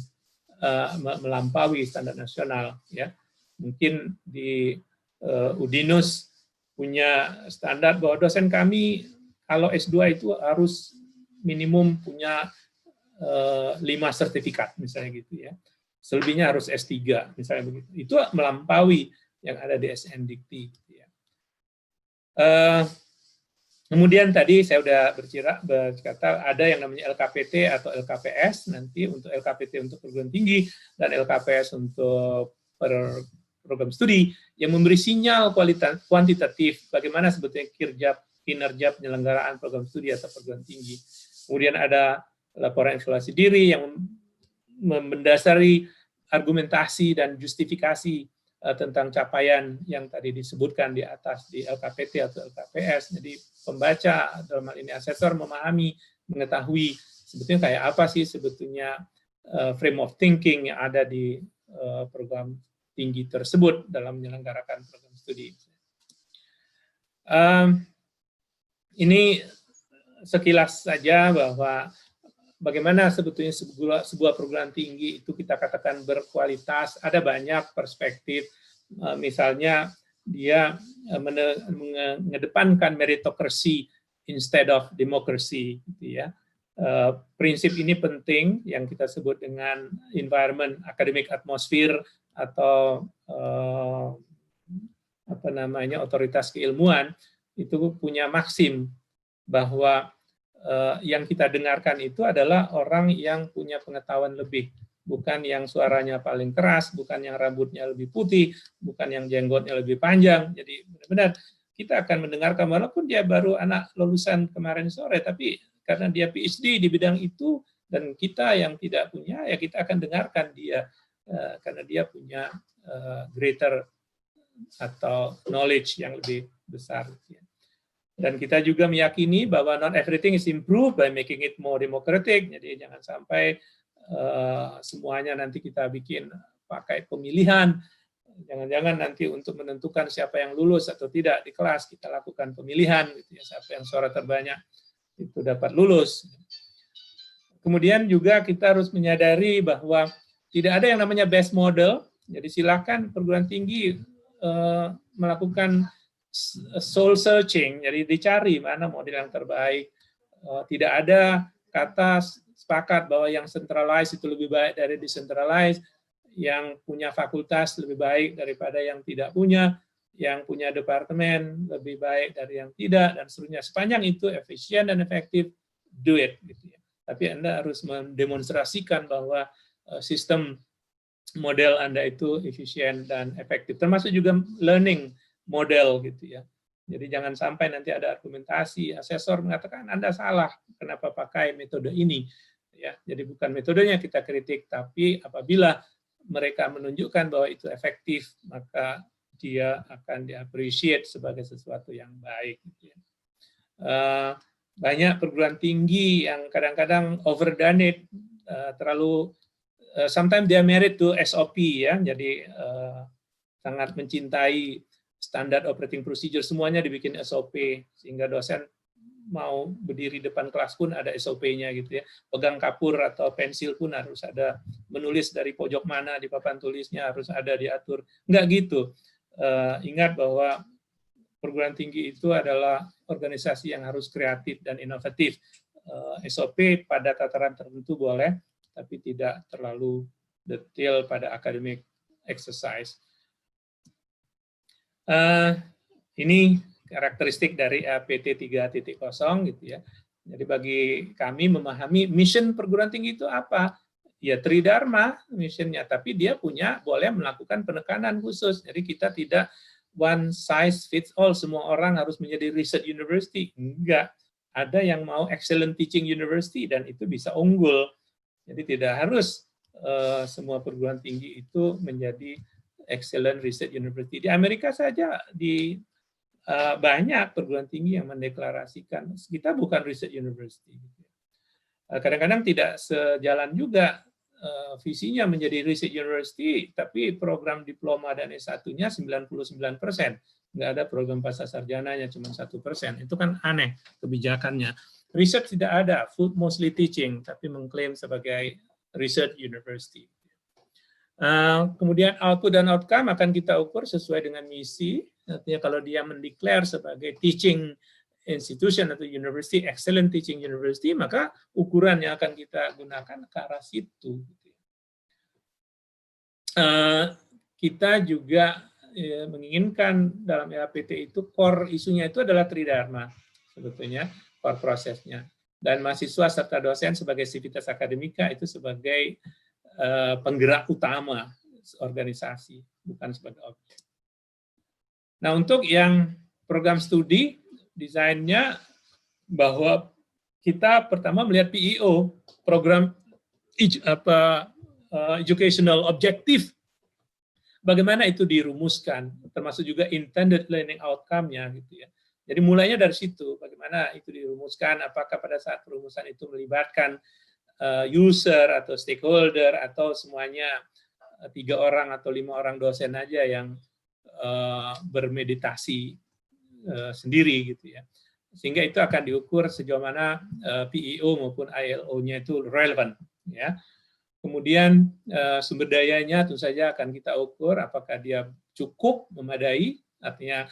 melampaui standar nasional, ya. Mungkin di Udinus punya standar bahwa dosen kami kalau S2 itu harus minimum punya 5 sertifikat, misalnya gitu, ya. Selebihnya harus S3, misalnya begitu. Itu melampaui yang ada di SNDikti. Gitu, ya. Kemudian tadi saya sudah berkata ada yang namanya LKPT atau LKPS, nanti untuk LKPT untuk perguruan tinggi dan LKPS untuk program studi yang memberi sinyal kuantitatif bagaimana sebetulnya kinerja penyelenggaraan program studi atau perguruan tinggi. Kemudian ada laporan evaluasi diri yang mendasari argumentasi dan justifikasi tentang capaian yang tadi disebutkan di atas di LKPT atau LKPS. Jadi pembaca, dalam hal ini asesor, memahami, mengetahui sebetulnya kayak apa sih sebetulnya frame of thinking yang ada di program tinggi tersebut dalam menyelenggarakan program studi. Ini sekilas saja bahwa bagaimana sebetulnya sebuah perguruan tinggi itu kita katakan berkualitas. Ada banyak perspektif, misalnya dia mengedepankan meritocracy instead of democracy, gitu ya. Prinsip ini penting yang kita sebut dengan environment academic atmosphere atau apa namanya otoritas keilmuan itu punya maksim bahwa yang kita dengarkan itu adalah orang yang punya pengetahuan lebih, bukan yang suaranya paling keras, bukan yang rambutnya lebih putih, bukan yang jenggotnya lebih panjang. Jadi benar-benar kita akan mendengarkan walaupun dia baru anak lulusan kemarin sore, tapi karena dia PhD di bidang itu dan kita yang tidak punya, ya kita akan dengarkan dia karena dia punya greater atau knowledge yang lebih besar. Dan kita juga meyakini bahwa not everything is improved by making it more democratic. Jadi jangan sampai semuanya nanti kita bikin pakai pemilihan. Jangan-jangan nanti untuk menentukan siapa yang lulus atau tidak di kelas kita lakukan pemilihan, gitu ya, siapa yang suara terbanyak itu dapat lulus. Kemudian juga kita harus menyadari bahwa tidak ada yang namanya best model. Jadi silakan perguruan tinggi melakukan soul searching, jadi dicari mana model yang terbaik. Tidak ada kata sepakat bahwa yang centralized itu lebih baik dari decentralized, yang punya fakultas lebih baik daripada yang tidak punya, yang punya departemen lebih baik dari yang tidak, dan seterusnya. Sepanjang itu efisien dan efektif, do it. Gitu ya. Tapi Anda harus mendemonstrasikan bahwa sistem model Anda itu efisien dan efektif, termasuk juga learning model gitu ya. Jadi jangan sampai nanti ada argumentasi asesor mengatakan Anda salah kenapa pakai metode ini ya. Jadi bukan metodenya kita kritik, tapi apabila mereka menunjukkan bahwa itu efektif, maka dia akan di-appreciate sebagai sesuatu yang baik gitu ya. Banyak perguruan tinggi yang kadang-kadang overdone it, terlalu sometimes they are married to SOP ya. Jadi sangat mencintai standar operating procedure, semuanya dibikin SOP, sehingga dosen mau berdiri depan kelas pun ada SOP-nya gitu ya. Pegang kapur atau pensil pun harus ada, menulis dari pojok mana di papan tulisnya harus ada diatur. Enggak gitu. Ingat bahwa perguruan tinggi itu adalah organisasi yang harus kreatif dan inovatif. SOP pada tataran tertentu boleh, tapi tidak terlalu detail pada academic exercise. Ini karakteristik dari APT 3.0 gitu ya. Jadi bagi kami memahami mission perguruan tinggi itu apa? Ya tridharma missionnya, tapi dia boleh melakukan penekanan khusus. Jadi kita tidak one size fits all, semua orang harus menjadi research university. Enggak. Ada yang mau excellent teaching university dan itu bisa unggul. Jadi tidak harus semua perguruan tinggi itu menjadi excellent research university. Di Amerika saja, di banyak perguruan tinggi yang mendeklarasikan kita bukan research university. Kadang-kadang tidak sejalan juga visinya menjadi research university, tapi program diploma dan S1-nya 99%. Nggak ada program pasca sarjananya, cuma 1%. Itu kan aneh kebijakannya. Research tidak ada, food mostly teaching, tapi mengklaim sebagai research university. Kemudian output dan outcome akan kita ukur sesuai dengan misi. Artinya kalau dia mendeklar sebagai teaching institution atau university, excellent teaching university, maka ukuran yang akan kita gunakan ke arah situ. Kita juga menginginkan dalam LAPT itu core isunya itu adalah tridharma sebetulnya, core prosesnya. Dan mahasiswa serta dosen sebagai sivitas akademika itu sebagai penggerak utama organisasi, bukan sebagai objek. Nah, untuk yang program studi, desainnya bahwa kita pertama melihat PEO, program educational objective, bagaimana itu dirumuskan, termasuk juga intended learning outcome-nya, gitu ya. Jadi mulainya dari situ, bagaimana itu dirumuskan, apakah pada saat perumusan itu melibatkan user atau stakeholder atau semuanya 3 orang atau 5 orang dosen aja yang bermeditasi sendiri gitu ya, sehingga itu akan diukur sejauh mana PEO maupun ILO-nya itu relevan ya. Kemudian sumber dayanya tentu saja akan kita ukur apakah dia cukup memadai, artinya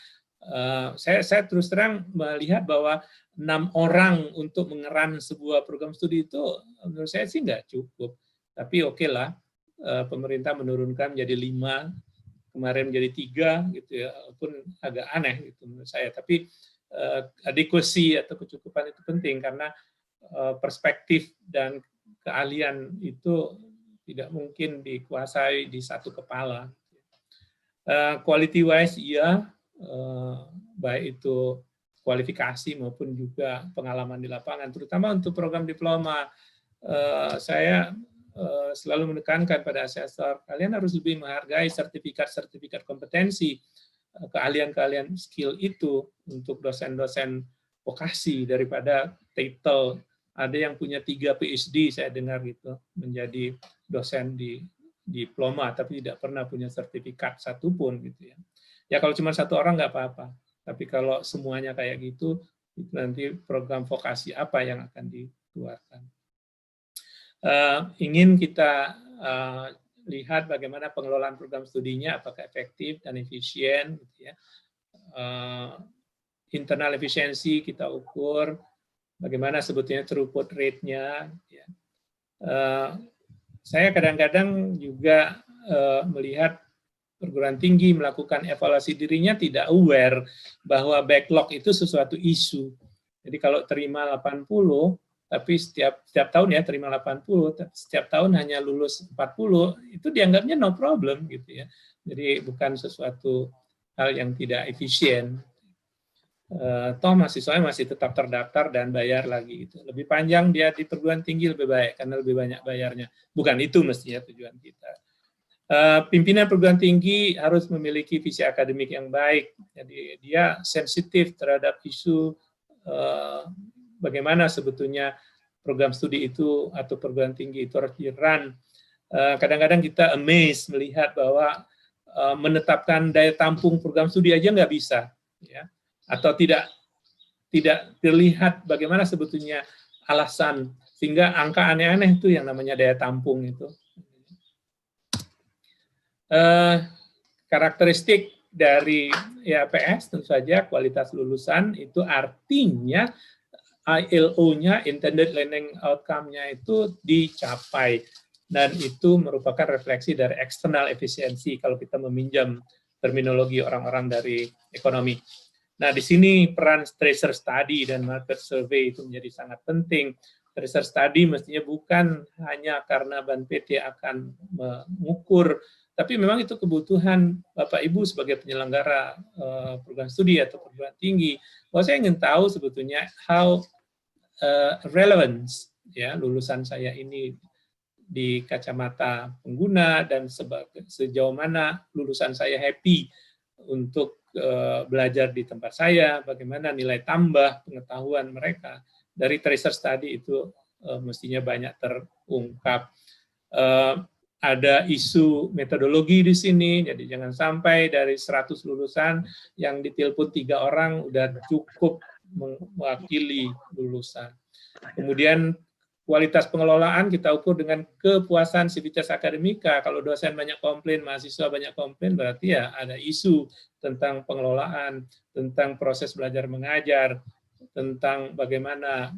saya terus terang melihat bahwa 6 orang untuk mengeran sebuah program studi itu menurut saya sih nggak cukup, tapi oke lah, pemerintah menurunkan menjadi 5, kemarin menjadi 3 gitu ya, walaupun agak aneh gitu menurut saya, tapi adequacy atau kecukupan itu penting karena perspektif dan keahlian itu tidak mungkin dikuasai di satu kepala. Quality wise iya, baik itu kualifikasi maupun juga pengalaman di lapangan, terutama untuk program diploma. Saya selalu menekankan pada asesor, kalian harus lebih menghargai sertifikat-sertifikat kompetensi, keahlian-keahlian skill itu untuk dosen-dosen vokasi daripada title. Ada yang punya 3 PhD, saya dengar gitu, menjadi dosen di diploma, tapi tidak pernah punya sertifikat satupun gitu ya. Ya kalau cuma 1 orang nggak apa-apa, tapi kalau semuanya kayak gitu, itu nanti program vokasi apa yang akan dikeluarkan. Ingin kita lihat bagaimana pengelolaan program studinya, apakah efektif dan efisien, gitu ya. Internal efisiensi kita ukur, bagaimana sebetulnya throughput rate-nya. Ya. Saya kadang-kadang juga melihat perguruan tinggi melakukan evaluasi dirinya tidak aware bahwa backlog itu sesuatu isu. Jadi kalau terima 80, tapi setiap tahun ya terima 80, setiap tahun hanya lulus 40, itu dianggapnya no problem gitu ya. Jadi bukan sesuatu hal yang tidak efisien. Toh mahasiswanya masih tetap terdaftar dan bayar lagi gitu. Lebih panjang dia di perguruan tinggi lebih baik karena lebih banyak bayarnya. Bukan itu mestinya tujuan kita. Pimpinan perguruan tinggi harus memiliki visi akademik yang baik. Jadi dia sensitif terhadap isu bagaimana sebetulnya program studi itu atau perguruan tinggi itu harus di-run. Kadang-kadang kita amazed melihat bahwa menetapkan daya tampung program studi aja nggak bisa, ya. Atau tidak terlihat bagaimana sebetulnya alasan, sehingga angka aneh-aneh itu yang namanya daya tampung itu. Karakteristik dari IAPS tentu saja kualitas lulusan itu artinya ILO-nya, intended learning outcome-nya itu dicapai, dan itu merupakan refleksi dari external efisiensi kalau kita meminjam terminologi orang-orang dari ekonomi. Nah, di sini peran tracer study dan market survey itu menjadi sangat penting. Tracer study mestinya bukan hanya karena BAN-PT akan mengukur, tapi memang itu kebutuhan Bapak Ibu sebagai penyelenggara program studi atau perguruan tinggi. Bahwa saya ingin tahu sebetulnya how relevance ya lulusan saya ini di kacamata pengguna dan sejauh mana lulusan saya happy untuk belajar di tempat saya, bagaimana nilai tambah pengetahuan mereka dari tracer study itu mestinya banyak terungkap. Ada isu metodologi di sini, jadi jangan sampai dari 100 lulusan yang ditelepon 3 orang udah cukup mewakili lulusan. Kemudian kualitas pengelolaan kita ukur dengan kepuasan sivitas akademika. Kalau dosen banyak komplain, mahasiswa banyak komplain, berarti ya ada isu tentang pengelolaan, tentang proses belajar mengajar, tentang bagaimana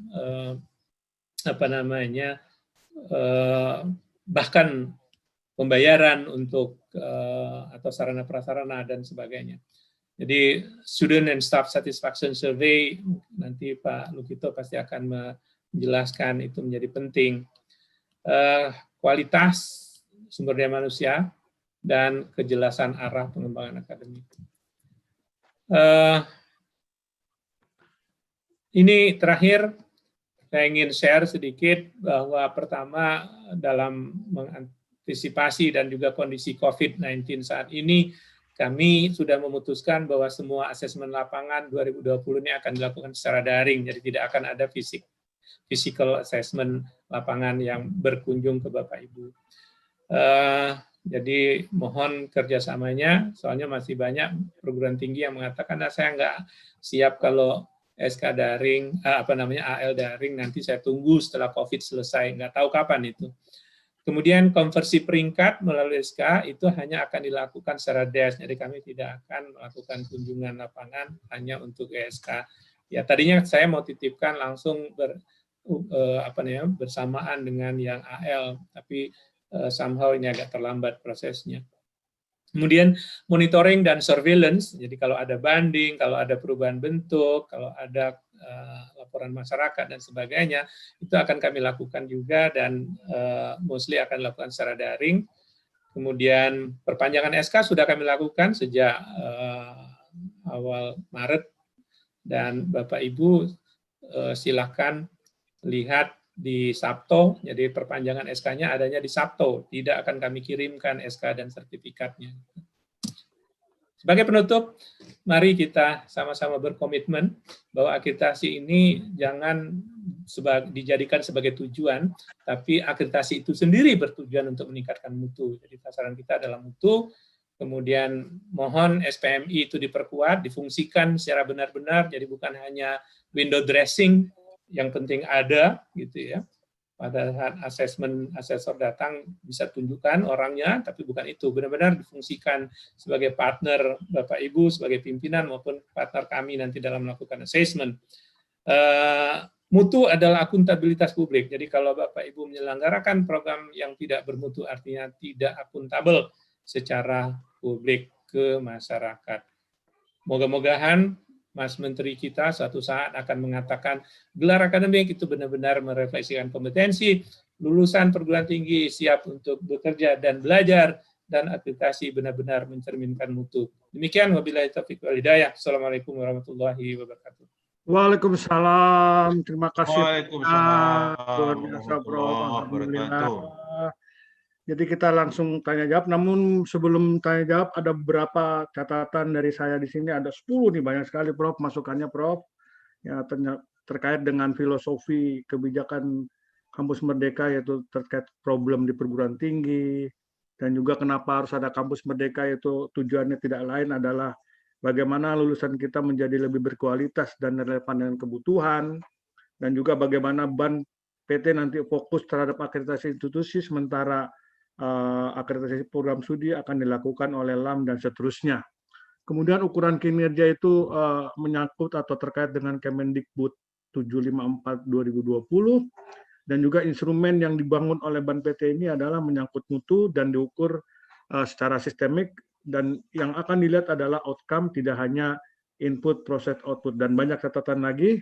bahkan pembayaran untuk atau sarana prasarana dan sebagainya. Jadi student and staff satisfaction survey nanti Pak Lukito pasti akan menjelaskan, itu menjadi penting. Kualitas sumber daya manusia dan kejelasan arah pengembangan akademik. Ini terakhir saya ingin share sedikit bahwa pertama dalam mengantisipasi dan juga kondisi COVID-19 saat ini, kami sudah memutuskan bahwa semua asesmen lapangan 2020 ini akan dilakukan secara daring, jadi tidak akan ada physical assessment lapangan yang berkunjung ke Bapak Ibu. Jadi mohon kerjasamanya, soalnya masih banyak perguruan tinggi yang mengatakan, saya nggak siap kalau SK daring, AL daring, nanti saya tunggu setelah COVID selesai, nggak tahu kapan itu. Kemudian konversi peringkat melalui SK itu hanya akan dilakukan secara dash, jadi kami tidak akan melakukan kunjungan lapangan hanya untuk ESK. Ya tadinya saya mau titipkan langsung bersamaan dengan yang AL, tapi somehow ini agak terlambat prosesnya. Kemudian monitoring dan surveillance, jadi kalau ada banding, kalau ada perubahan bentuk, kalau ada laporan masyarakat dan sebagainya, itu akan kami lakukan juga dan mostly akan dilakukan secara daring. Kemudian perpanjangan SK sudah kami lakukan sejak awal Maret, dan Bapak Ibu silakan lihat di Sabto, jadi perpanjangan SK-nya adanya di Sabto, tidak akan kami kirimkan SK dan sertifikatnya. Sebagai penutup, mari kita sama-sama berkomitmen bahwa akreditasi ini jangan dijadikan sebagai tujuan, tapi akreditasi itu sendiri bertujuan untuk meningkatkan mutu. Jadi sasaran kita adalah mutu, kemudian mohon SPMI itu diperkuat, difungsikan secara benar-benar, jadi bukan hanya window dressing, yang penting ada, gitu ya. Pada saat asesor datang bisa tunjukkan orangnya, tapi bukan itu. Benar-benar difungsikan sebagai partner Bapak Ibu, sebagai pimpinan maupun partner kami nanti dalam melakukan assessment. Mutu adalah akuntabilitas publik. Jadi kalau Bapak Ibu menyelenggarakan program yang tidak bermutu, artinya tidak akuntabel secara publik ke masyarakat. Moga-mogahan Mas Menteri kita suatu saat akan mengatakan gelar akademik itu benar-benar merefleksikan kompetensi, lulusan perguruan tinggi siap untuk bekerja dan belajar, dan akreditasi benar-benar mencerminkan mutu. Demikian, wabillahi taufiq wal hidayah. Assalamualaikum warahmatullahi wabarakatuh. Waalaikumsalam. Terima kasih. Waalaikumsalam. Luar biasa, Prof. Alhamdulillah. Jadi kita langsung tanya jawab, namun sebelum tanya jawab ada beberapa catatan dari saya di sini, ada 10 nih, banyak sekali Prof, masukannya Prof, ya terkait dengan filosofi kebijakan Kampus Merdeka, yaitu terkait problem di perguruan tinggi, dan juga kenapa harus ada Kampus Merdeka, yaitu tujuannya tidak lain adalah bagaimana lulusan kita menjadi lebih berkualitas dan relevan dengan kebutuhan, dan juga bagaimana BAN PT nanti fokus terhadap akreditasi institusi, sementara akreditasi program studi akan dilakukan oleh LAM dan seterusnya. Kemudian ukuran kinerja itu menyangkut atau terkait dengan Kemendikbud 754 2020, dan juga instrumen yang dibangun oleh BAN PT ini adalah menyangkut mutu dan diukur secara sistemik, dan yang akan dilihat adalah outcome, tidak hanya input, proses, output, dan banyak catatan lagi.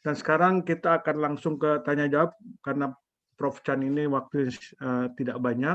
Dan sekarang kita akan langsung ke tanya jawab karena Prof Chan ini waktu tidak banyak.